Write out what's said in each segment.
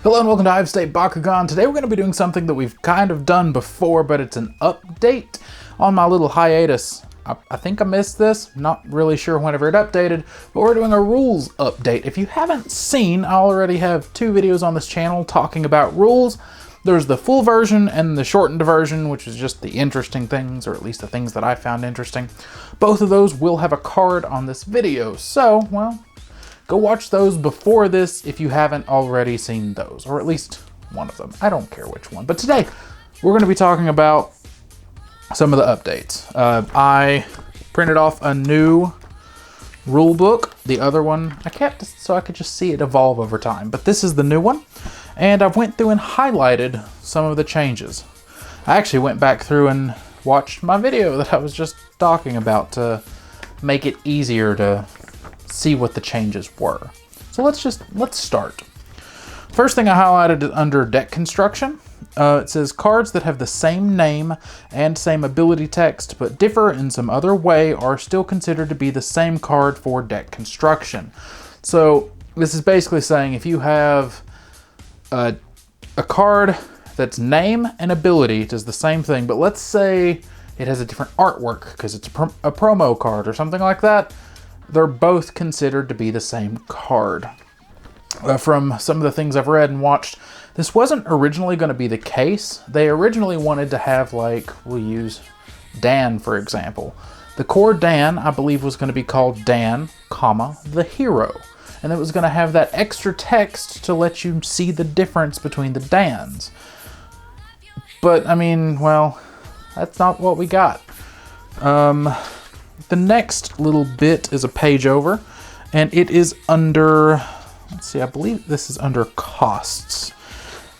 Hello and welcome to HiveState Bakugan. Today we're going to be doing something that we've kind of done before, but it's an update on my little hiatus. I think I missed this, not really sure whenever it updated, but we're doing a rules update. If you haven't seen, I already have 2 videos on this channel talking about rules. There's the full version and the shortened version, which is just the interesting things, or at least the things that I found interesting. Both of those will have a card on this video, so, well, go watch those before this if you haven't already seen those, or at least one of them. I don't care which one. But today, we're going to be talking about some of the updates. I printed off a new rule book. The other one I kept so I could just see it evolve over time. But this is the new one, and I went through and highlighted some of the changes. I actually went back through and watched my video that I was just talking about to make it easier to see what the changes were. So let's start. First thing I highlighted is under deck construction. It says cards that have the same name and same ability text but differ in some other way are still considered to be the same card for deck construction. So this is basically saying if you have a card that's name and ability does the same thing, but let's say it has a different artwork because it's a promo card or something like that, they're both considered to be the same card. From some of the things I've read and watched, this wasn't originally going to be the case. They originally wanted to have, like, we'll use Dan, for example. The core Dan, I believe, was going to be called Dan, comma, the hero. And it was going to have that extra text to let you see the difference between the Dans. But, I mean, well, that's not what we got. The next little bit is a page over, and it is under, let's see, I believe this is under costs.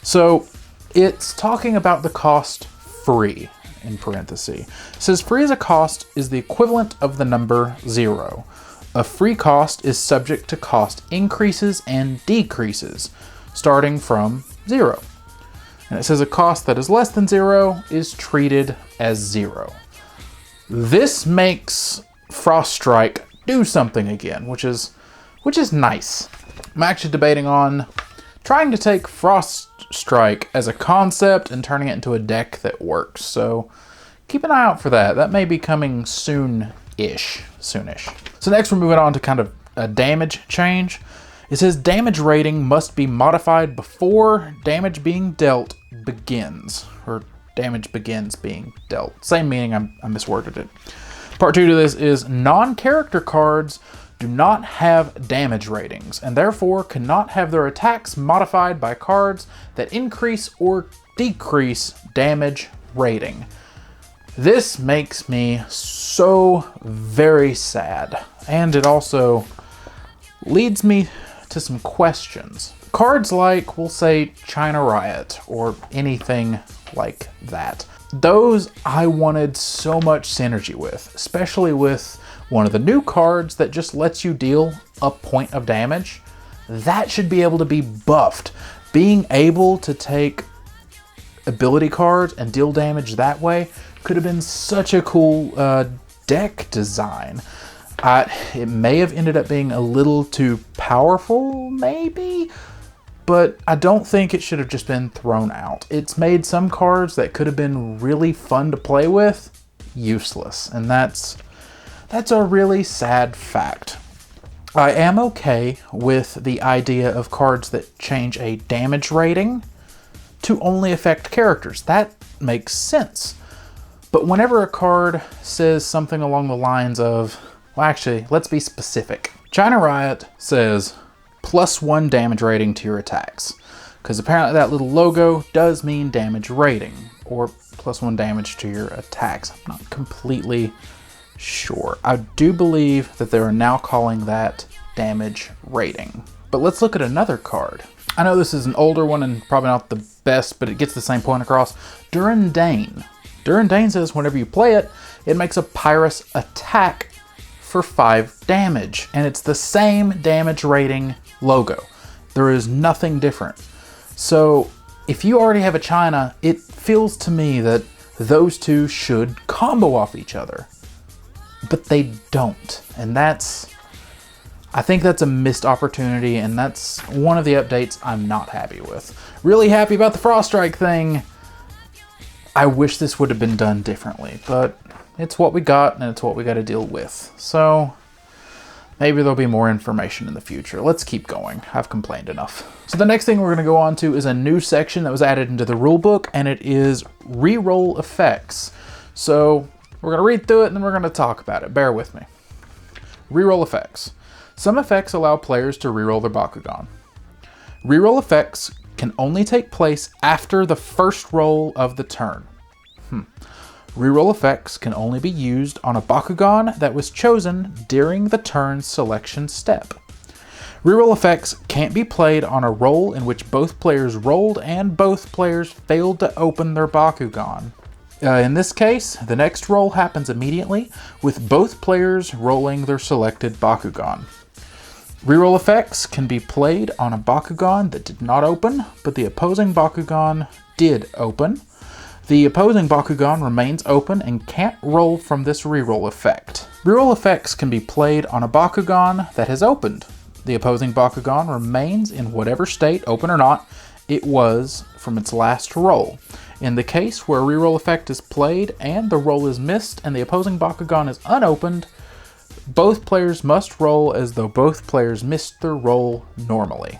So it's talking about the cost free, in parentheses. It says free as a cost is the equivalent of the number 0. A free cost is subject to cost increases and decreases, starting from 0. And it says a cost that is less than 0 is treated as 0. This makes Frost Strike do something again, which is nice. I'm actually debating on trying to take Frost Strike as a concept and turning it into a deck that works. So keep an eye out for that. That may be coming soonish. So next we're moving on to kind of a damage change. It says damage rating must be modified before damage being dealt begins, or damage begins being dealt. Same meaning, I misworded it. Part 2 to this is non-character cards do not have damage ratings and therefore cannot have their attacks modified by cards that increase or decrease damage rating. This makes me so very sad, and it also leads me to some questions. Cards like, we'll say, China Riot or anything like that. Those I wanted so much synergy with, especially with one of the new cards that just lets you deal a point of damage. That should be able to be buffed. Being able to take ability cards and deal damage that way could have been such a cool deck design. It may have ended up being a little too powerful, maybe? But I don't think it should have just been thrown out. It's made some cards that could have been really fun to play with useless, and that's a really sad fact. I am okay with the idea of cards that change a damage rating to only affect characters. That makes sense. But whenever a card says something along the lines of, well, actually, let's be specific. China Riot says +1 damage rating to your attacks, because apparently that little logo does mean damage rating, or +1 damage to your attacks. I'm not completely sure. I do believe that they are now calling that damage rating. But let's look at another card. I know this is an older one and probably not the best, but it gets the same point across. Durandane. Durandane says whenever you play it, it makes a Pyrus attack for 5 damage, and it's the same damage rating logo. There is nothing different. So if you already have a China, it feels to me that those two should combo off each other, but they don't. And I think that's a missed opportunity, and that's one of the updates I'm not happy with. Really happy about the Frost Strike thing. I wish this would have been done differently, but it's what we got, and it's what we got to deal with. So maybe there'll be more information in the future. Let's keep going. I've complained enough. So the next thing we're going to go on to is a new section that was added into the rulebook, and it is reroll effects. So we're going to read through it, and then we're going to talk about it. Bear with me. Reroll effects. Some effects allow players to reroll their Bakugan. Reroll effects can only take place after the first roll of the turn. Reroll effects can only be used on a Bakugan that was chosen during the turn selection step. Reroll effects can't be played on a roll in which both players rolled and both players failed to open their Bakugan. In this case, the next roll happens immediately, with both players rolling their selected Bakugan. Reroll effects can be played on a Bakugan that did not open, but the opposing Bakugan did open. The opposing Bakugan remains open and can't roll from this reroll effect. Reroll effects can be played on a Bakugan that has opened. The opposing Bakugan remains in whatever state, open or not, it was from its last roll. In the case where a reroll effect is played and the roll is missed and the opposing Bakugan is unopened, both players must roll as though both players missed their roll normally.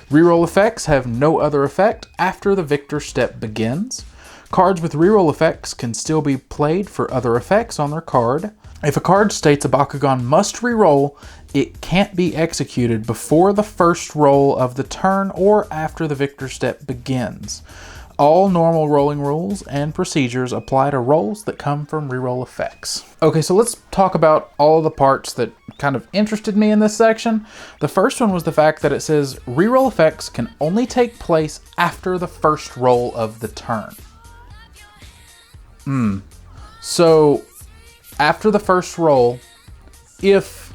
Reroll effects have no other effect after the victor step begins. Cards with reroll effects can still be played for other effects on their card. If a card states a Bakugan must reroll, it can't be executed before the first roll of the turn or after the victor step begins. All normal rolling rules and procedures apply to rolls that come from reroll effects. Okay, so let's talk about all of the parts that kind of interested me in this section. The first one was the fact that it says reroll effects can only take place after the first roll of the turn. So after the first roll, if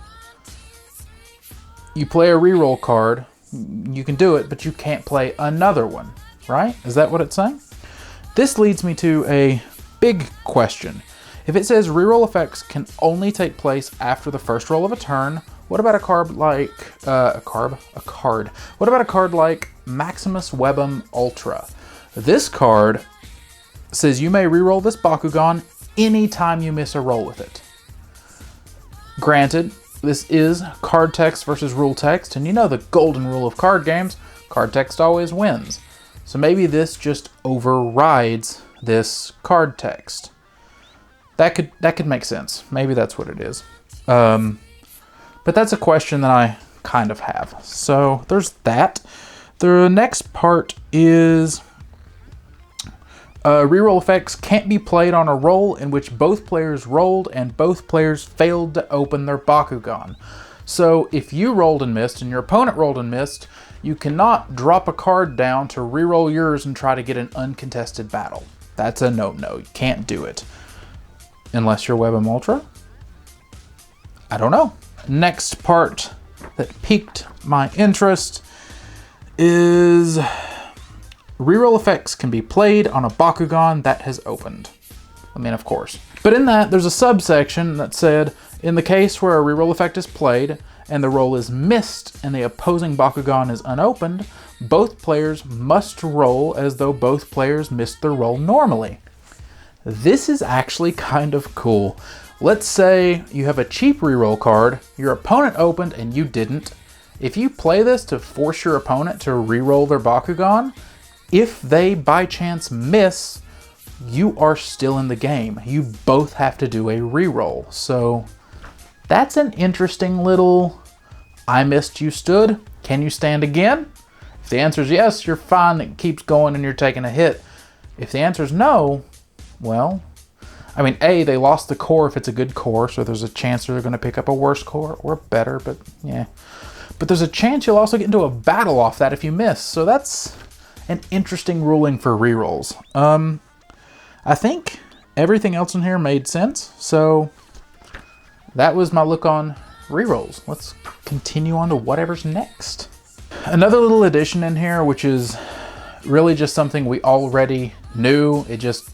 you play a reroll card, you can do it, but you can't play another one, right? Is that what it's saying? This leads me to a big question. If it says reroll effects can only take place after the first roll of a turn, what about a card like What about a card like Maximus Webum Ultra? This card says you may reroll this Bakugan anytime you miss a roll with it. Granted, this is card text versus rule text, and you know the golden rule of card games, card text always wins. So maybe this just overrides this card text. That could make sense. Maybe that's what it is. But that's a question that I kind of have. So there's that. The next part is reroll effects can't be played on a roll in which both players rolled and both players failed to open their Bakugan. So if you rolled and missed and your opponent rolled and missed, you cannot drop a card down to reroll yours and try to get an uncontested battle. That's a no-no. You can't do it. Unless you're Webum Ultra? I don't know. Next part that piqued my interest is reroll effects can be played on a Bakugan that has opened. I mean, of course. But in that, there's a subsection that said, in the case where a reroll effect is played and the roll is missed and the opposing Bakugan is unopened, both players must roll as though both players missed their roll normally. This is actually kind of cool. Let's say you have a cheap reroll card, your opponent opened and you didn't. If you play this to force your opponent to reroll their Bakugan, if they by chance miss, you are still in the game. You both have to do a reroll. So that's an interesting little, I missed, you stood. Can you stand again? If the answer is yes, you're fine. It keeps going and you're taking a hit. If the answer is no, well, I mean, A, they lost the core if it's a good core, so there's a chance they're going to pick up a worse core or better, but yeah. But there's a chance you'll also get into a battle off that if you miss. So that's an interesting ruling for rerolls. I think everything else in here made sense, so that was my look on rerolls. Let's continue on to whatever's next. Another little addition in here, which is really just something we already knew. It just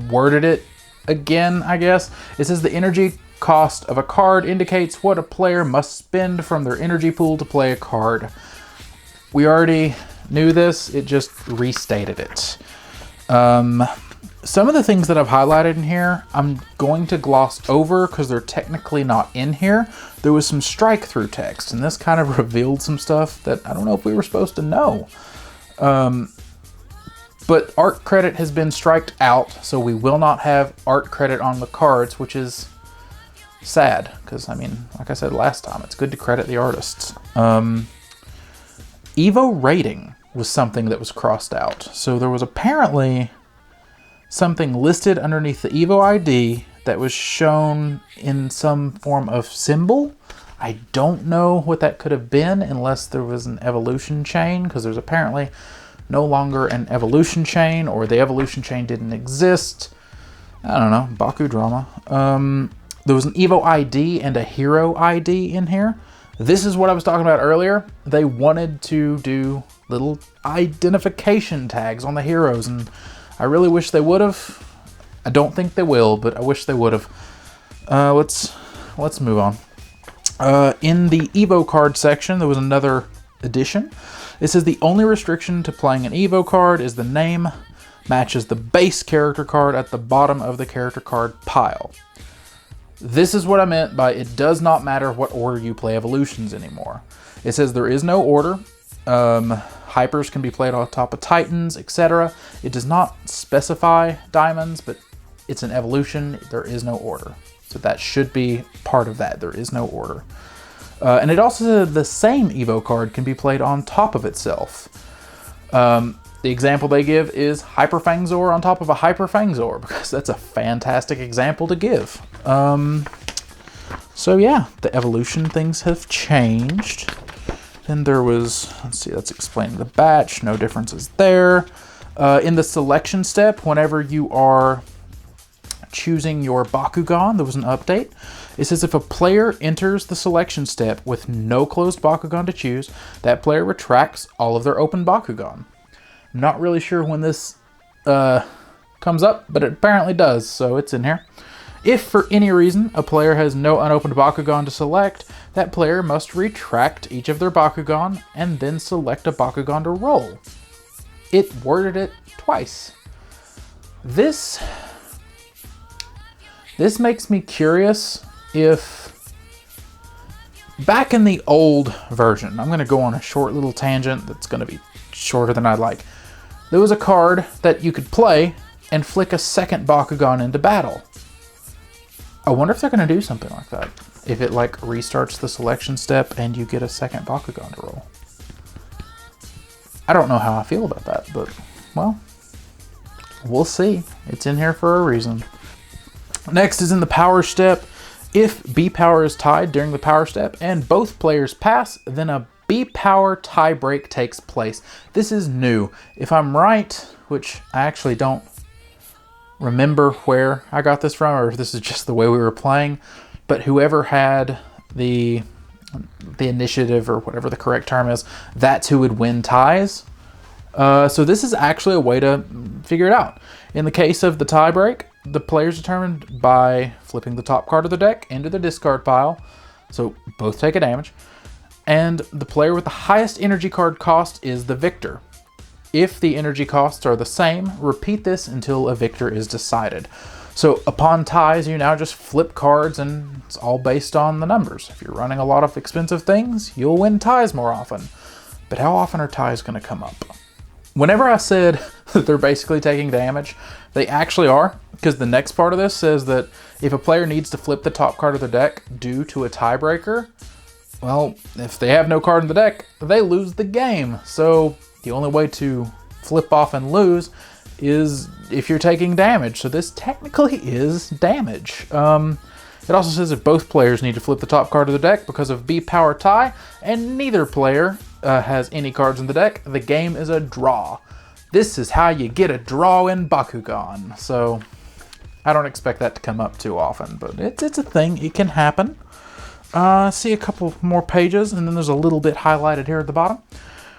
worded it again, I guess. It says the energy cost of a card indicates what a player must spend from their energy pool to play a card. We already knew this, it just restated it. Some of the things that I've highlighted in here, I'm going to gloss over because they're technically not in here. There was some strike-through text, and this kind of revealed some stuff that I don't know if we were supposed to know. But art credit has been striked out, so we will not have art credit on the cards, which is sad, because, I mean, like I said last time, it's good to credit the artists. Evo rating was something that was crossed out. So there was apparently something listed underneath the Evo ID that was shown in some form of symbol. I don't know what that could have been unless there was an evolution chain, because there's apparently no longer an evolution chain, or the evolution chain didn't exist. I don't know, Baku drama. There was an Evo ID and a hero ID in here. This is what I was talking about earlier. They wanted to do little identification tags on the heroes, and I really wish they would have. I don't think they will, but I wish they would have. Let's move on. In the Evo card section, there was another addition. It says the only restriction to playing an Evo card is the name matches the base character card at the bottom of the character card pile. This is what I meant by it does not matter what order you play evolutions anymore. It says there is no order. Hypers can be played on top of Titans, etc. It does not specify diamonds, but it's an evolution. There is no order. So that should be part of that. There is no order. And it also said the same Evo card can be played on top of itself. The example they give is Hyper Fangzor on top of a Hyper Fangzor, because that's a fantastic example to give. So yeah, the evolution things have changed. Then there was, let's see, that's explaining the batch, no differences there. In the selection step, whenever you are choosing your Bakugan, there was an update. It says if a player enters the selection step with no closed Bakugan to choose, that player retracts all of their open Bakugan. Not really sure when this comes up, but it apparently does, so it's in here. If for any reason a player has no unopened Bakugan to select, that player must retract each of their Bakugan and then select a Bakugan to roll. It worded it twice. This makes me curious if back in the old version, I'm going to go on a short little tangent that's going to be shorter than I'd like. There was a card that you could play and flick a second Bakugan into battle. I wonder if they're going to do something like that. If it like restarts the selection step and you get a second Bakugan to roll. I don't know how I feel about that, but well, we'll see. It's in here for a reason. Next is in the power step. If B power is tied during the power step and both players pass, then a B power tie break takes place. This is new. If I'm right, which I actually don't remember where I got this from, or if this is just the way we were playing, but whoever had the initiative, or whatever the correct term is, that's who would win ties. So this is actually a way to figure it out. In the case of the tie break, the player is determined by flipping the top card of the deck into the discard pile, so both take a damage, and the player with the highest energy card cost is the victor. If the energy costs are the same, repeat this until a victor is decided. So upon ties, you now just flip cards, and it's all based on the numbers. If you're running a lot of expensive things, you'll win ties more often. But how often are ties going to come up? Whenever I said that they're basically taking damage, they actually are, because the next part of this says that if a player needs to flip the top card of the deck due to a tiebreaker, well, if they have no card in the deck, they lose the game. So the only way to flip off and lose is if you're taking damage. So this technically is damage. It also says if both players need to flip the top card of the deck because of B power tie, and neither player has any cards in the deck, the game is a draw. This is how you get a draw in Bakugan. So I don't expect that to come up too often, but it's a thing. It can happen. See a couple more pages, and then there's a little bit highlighted here at the bottom.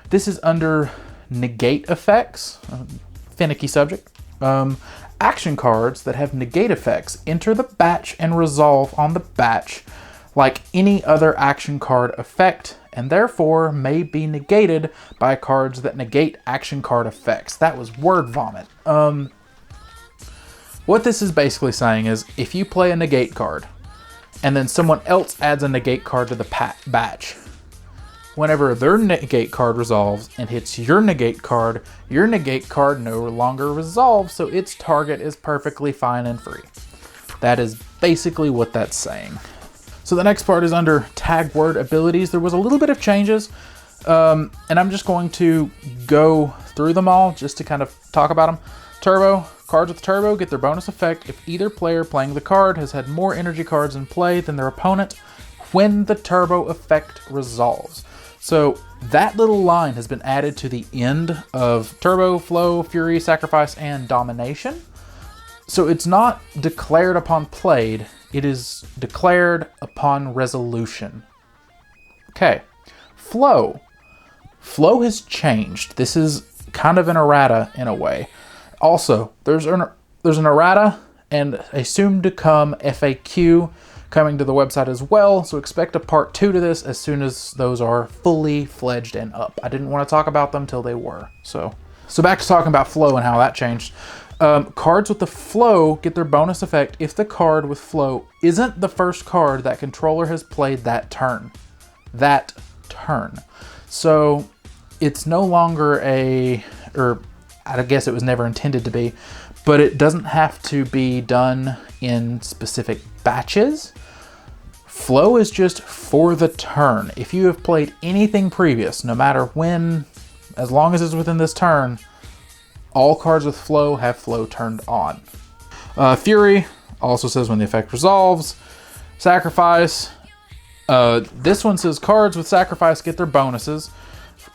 This is under Negate effects, finicky subject. action cards that have negate effects enter the batch and resolve on the batch like any other action card effect, and therefore may be negated by cards that negate action card effects. That was word vomit. What this is basically saying is if you play a negate card and then someone else adds a negate card to the batch, whenever their negate card resolves and hits your negate card no longer resolves, so its target is perfectly fine and free. That is basically what that's saying. So the next part is under tag word abilities. There was a little bit of changes, and I'm just going to go through them all just to kind of talk about them. Turbo. Cards with turbo get their bonus effect if either player playing the card has had more energy cards in play than their opponent when the turbo effect resolves. So that little line has been added to the end of Turbo, Flow, Fury, Sacrifice, and Domination. So it's not declared upon played, it is declared upon resolution. Okay, Flow. Flow has changed. This is kind of an errata in a way. Also, there's an errata and a soon to come FAQ coming to the website as well, so expect a part 2 to this as soon as those are fully fledged and up. I didn't want to talk about them till they were. So back to talking about Flow and how that changed. Cards with the Flow get their bonus effect if the card with Flow isn't the first card that controller has played that turn. So it's no longer I guess it was never intended to be, but it doesn't have to be done in specific batches. Flow is just for the turn. If you have played anything previous, no matter when, as long as it's within this turn, all cards with Flow have Flow turned on. Fury also says when the effect resolves. Sacrifice. This one says cards with Sacrifice get their bonuses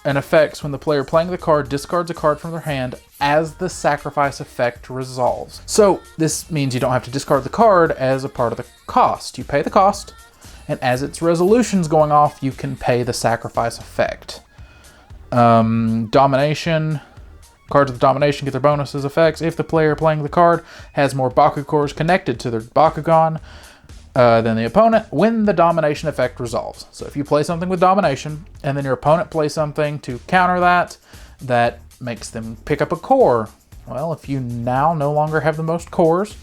and effects when the player playing the card discards a card from their hand as the Sacrifice effect resolves. So this means you don't have to discard the card as a part of the cost. You pay the cost, and as its resolution's going off, you can pay the Sacrifice effect. Domination. Cards with Domination get their bonuses effects if the player playing the card has more Bakugan cores connected to their Bakugan than the opponent when the Domination effect resolves. So if you play something with Domination and then your opponent plays something to counter that makes them pick up a core, well, if you now no longer have the most cores,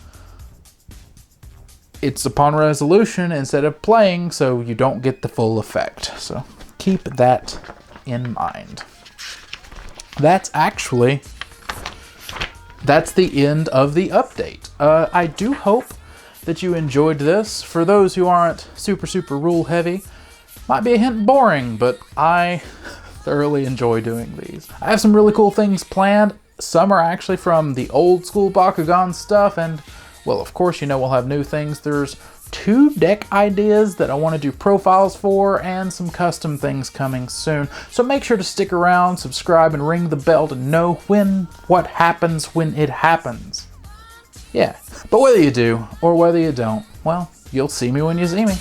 it's upon resolution instead of playing, so you don't get the full effect. So keep that in mind. That's the end of the update. I do hope that you enjoyed this. For those who aren't super rule heavy, might be a hint boring, but I thoroughly enjoy doing these. I have some really cool things planned. Some are actually from the old school Bakugan stuff, and well, of course, we'll have new things. There's 2 deck ideas that I want to do profiles for, and some custom things coming soon. So make sure to stick around, subscribe, and ring the bell to know what happens when it happens. Yeah, but whether you do or whether you don't, well, you'll see me when you see me.